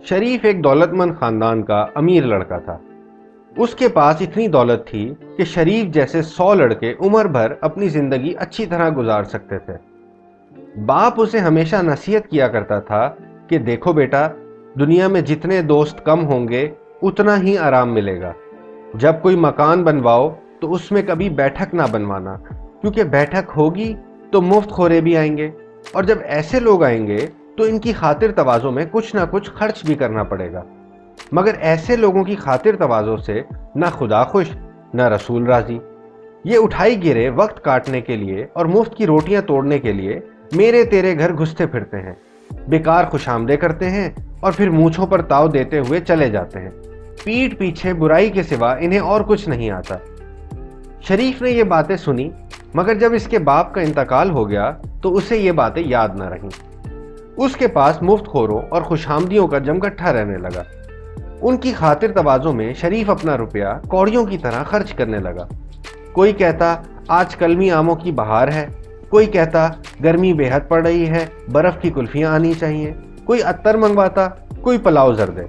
شریف ایک دولت مند خاندان کا امیر لڑکا تھا۔ اس کے پاس اتنی دولت تھی کہ شریف جیسے 100 لڑکے عمر بھر اپنی زندگی اچھی طرح گزار سکتے تھے۔ باپ اسے ہمیشہ نصیحت کیا کرتا تھا کہ دیکھو بیٹا، دنیا میں جتنے دوست کم ہوں گے اتنا ہی آرام ملے گا۔ جب کوئی مکان بنواؤ تو اس میں کبھی بیٹھک نہ بنوانا، کیونکہ بیٹھک ہوگی تو مفت خورے بھی آئیں گے، اور جب ایسے لوگ آئیں گے تو ان کی خاطر تواضع میں کچھ نہ کچھ خرچ بھی کرنا پڑے گا، مگر ایسے لوگوں کی خاطر تواضع سے نہ خدا خوش نہ رسول راضی۔ یہ اٹھائی گرے وقت کاٹنے کے لیے اور مفت کی روٹیاں توڑنے کے لیے میرے تیرے گھر گھستے پھرتے ہیں، بیکار خوش آمدیں کرتے ہیں اور پھر مونچھوں پر تاؤ دیتے ہوئے چلے جاتے ہیں۔ پیٹھ پیچھے برائی کے سوا انہیں اور کچھ نہیں آتا۔ شریف نے یہ باتیں سنی، مگر جب اس کے باپ کا انتقال ہو گیا تو اسے یہ باتیں یاد نہ رہیں۔ اس کے پاس مفت خوروں اور خوش آمدیوں کا جمگٹھا رہنے لگا۔ ان کی خاطر تواضع میں شریف اپنا روپیہ کوڑیوں کی طرح خرچ کرنے لگا۔ کوئی کہتا آج کلمی آموں کی بہار ہے، کوئی کہتا گرمی بے حد پڑ رہی ہے، برف کی کلفیاں آنی چاہیے، کوئی عطر منگواتا، کوئی پلاؤ زردے۔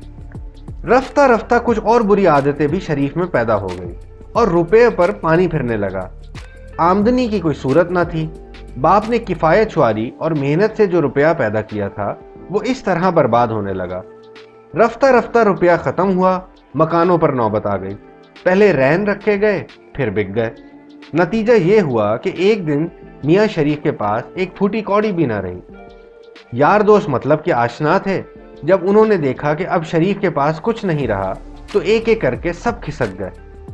رفتہ رفتہ کچھ اور بری عادتیں بھی شریف میں پیدا ہو گئی اور روپے پر پانی پھرنے لگا۔ آمدنی کی کوئی صورت نہ تھی۔ باپ نے کفایت شعاری اور محنت سے جو روپیہ پیدا کیا تھا وہ اس طرح برباد ہونے لگا۔ رفتہ رفتہ روپیہ ختم ہوا، مکانوں پر نوبت آ گئی۔ پہلے رہن رکھے گئے، پھر بک گئے۔ نتیجہ یہ ہوا کہ ایک دن میاں شریف کے پاس ایک پھوٹی کوڑی بھی نہ رہی۔ یار دوست مطلب کہ آشنا تھے۔ جب انہوں نے دیکھا کہ اب شریف کے پاس کچھ نہیں رہا تو ایک ایک کر کے سب کھسک گئے،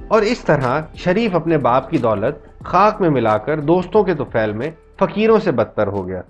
اور اس طرح شریف اپنے باپ کی دولت خاک میں ملا کر دوستوں کے طفیل میں فقیروں سے بدتر ہو گیا۔